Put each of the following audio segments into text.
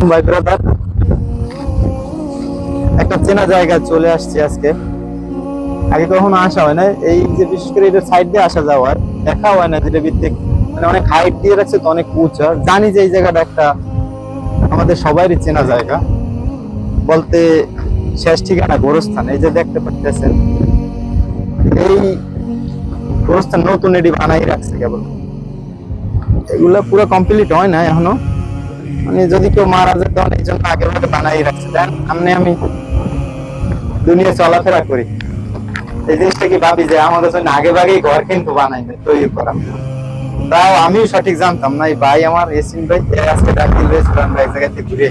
ভাই ব্রাদার, একটা চেনা জায়গায় চলে আসছি আজকে। আগে কখনো আসা হয় না, এই যে বিশেষ করে এটা সাইড দিয়ে আসা যাওয়ার দেখা হয় না, যেটা ভিত্তিক মানে অনেক হাইট দিয়ে রাখছে তো, অনেক উঁচা। জানি যে এই জায়গাটা একটা আমাদের সবারই চেনা জায়গা বলতে শেষ ঠিকানা গোরস্থান। এই যে দেখতে পাচ্ছেন, এই গোরস্থান নতুন এটি বানাই রাখছে কেবল, এগুলা পুরো কমপ্লিট হয় না এখনো। মানে যদি কেউ মারা যেত এই জন্য আগে ভাগে বানাই রাখছে। দেন আমি দুনিয়া চলাফেরা করি, এই জিনিসটা কি ভাবি যে আমাদের জন্য আগে ভাগেই ঘর কিন্তু বানাই না, তৈরি করা। তাও আমিও সঠিক জানতাম না। এই ভাই আমার এসিন ভাই আজকে ডাক দিল এক জায়গাতে ঘুরে,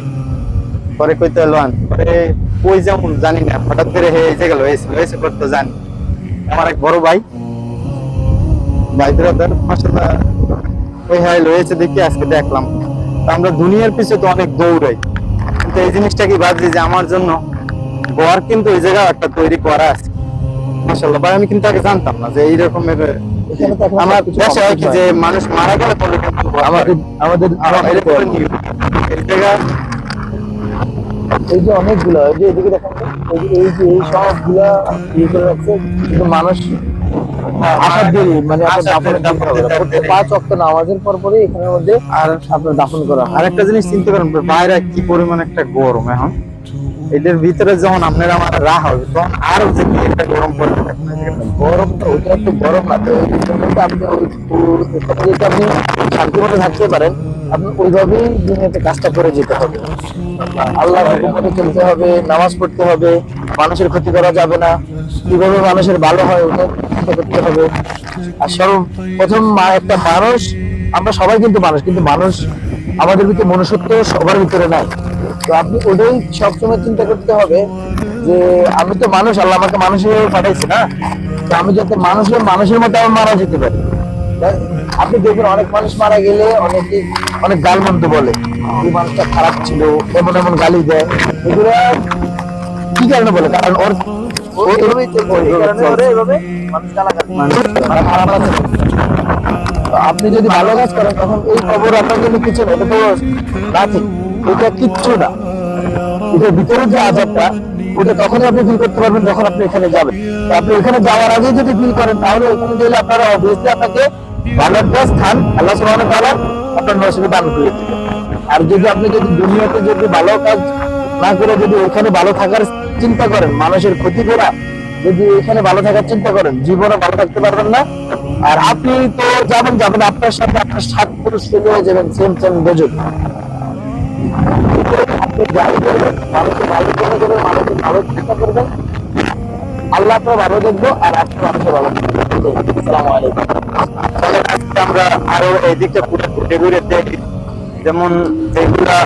পরে কইতে লোয়ান পরে কই যেমন জানি না, হঠাৎ করে এই জায়গা লয়েছে করতে জানি। আমার এক বড় ভাই ভাই ব্রাদার মাসাল্লাহ, ওই হ্যাঁ লয়েছে দেখি আজকে দেখলাম। আমরা দুনিয়ার পিছে তো অনেক দৌড়াই, কিন্তু এই জিনিসটা কি ভাবছি যে আমার জন্য ঘর কিন্তু ওই জায়গা একটা তৈরি করা আছে। মাশাআল্লাহ ভাই, আমি কিন্তু আগে জানতাম না যে এই রকমের। আমার দেশে হয় কি যে মানুষ মারা গেলে পরে কিন্তু আমাদের এই জায়গা, এই যে অনেকগুলা, এই যে এদিকে দেখেন, এই যে এই সবগুলা ইয়ে করে রাখছে, কিন্তু মানুষ আসার দেরি, মানে আপনার দাফন হবে প্রত্যেক 5 ওয়াক্ত নামাজের পরে এখানের মধ্যে আর আপনার দাফন করা। আর একটা জিনিস চিন্তা করেন, বাইরে কি পরিমাণ একটা গরম এখন, এদের ভিতরে যখন আপনারা আমার রাহ হবে তখন আরো যে কি একটা গরম পড়বে। গরমটা ওইটা একটু গরম না তো, এই জন্য তো আপনি যদি আপনি শান্তি মতো থাকতে পারেন, আপনি ওইভাবেই দুনিয়াতে কাজটা করে যেতে হবে। আল্লাহর হুকুম মতো চলতে হবে, নামাজ পড়তে হবে, মানুষের ক্ষতি করা যাবে না, কিভাবে মানুষের ভালো হয় ওটা চিন্তা করতে হবে। আর সর্বপ্রথম একটা মানুষ, আমরা সবাই কিন্তু মানুষ, কিন্তু মানুষ আমাদের ভিতরে মনুষ্যত্ব সবার ভিতরে নাই। তো আপনি ওটাই সবসময় চিন্তা করতে হবে যে আমি তো মানুষ, আল্লাহ আমাকে মানুষের পাঠাইছে না, তো আমি যাতে মানুষের মতো আমি মারা যেতে পারি। আপনি দেখবেন অনেক মানুষ মারা গেলে অনেক গালমন্দ বলে, এই মানুষটা খারাপ ছিল, এমন এমন গালি দেয়। এগুলো কি কারণে বলে? কারণ ওর আপনি যদি ভালো কাজ করেন তখন এই খবর আপনার জন্য কিছু না, এটা তো নাথিং, এটা কিচ্ছু না। এটার ভিতরে যে আজাবটা, ওটা তখনই আপনি ফিল করতে পারবেন যখন আপনি এখানে যাবেন। তো আপনি এখানে যাওয়ার আগে যদি ফিল করেন, তাহলে এখানে গেলে আপনারা অবভিয়াসলি আপনাকে ভালো একটা স্থান আল্লাহ সুবহানাহু ওয়া তাআলা আপনার নসিবে দান করে দিবেন। আর যদি দুনিয়াতে যদি ভালো কাজ না করে যদি ওখানে ভালো থাকার চিন্তা করেন, মানুষের ক্ষতি করা, যদি এখানে ভালো থাকার চিন্তা করেন, জীবনে ভালো থাকতে পারবেন না। আর আপনি তো যাবেন আপনার সাথে আপনার 7 পুরুষ ফেলে হয়ে যাবেন, সেম দোজখ। আপনি যাই করবেন, মানুষকে ভালো করে দেবেন, মানুষকে ভালো চিন্তা করবেন, আল্লাহ তো ভালো দেখবো আর আপনি মানুষকে ভালো দেখবেন। আসসালামু আলাইকুম। আমরা আরো এই দিকটা পুরো ঘুরে ঘুরে দেখি, যেমন যেগুলা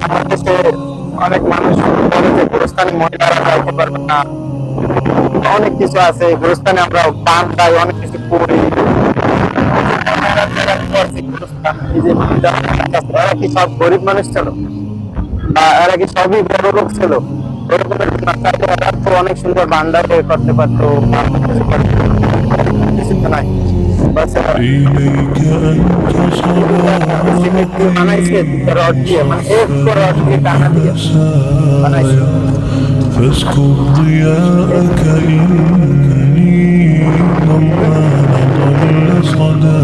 বাংলাদেশে অনেক মানুষ বলে যে গোরস্থানে মহিলারা যাইতে পারবে না, অনেক কিছু আছে। গোরস্থানে আমরা পান খাই, অনেক কিছু করি। এরা কি সব গরিব মানুষ ছিল বা এরা কি সবই বড় লোক ছিল? অনেক সুন্দর ভান্ডার করতে পারতো, কিছু তো নাই। বানাইছে রড দিয়ে, মানে এক রড দিয়ে টানা দিয়ে বানাইছে। فاسكب ضياءك إني ضمان ضل صدى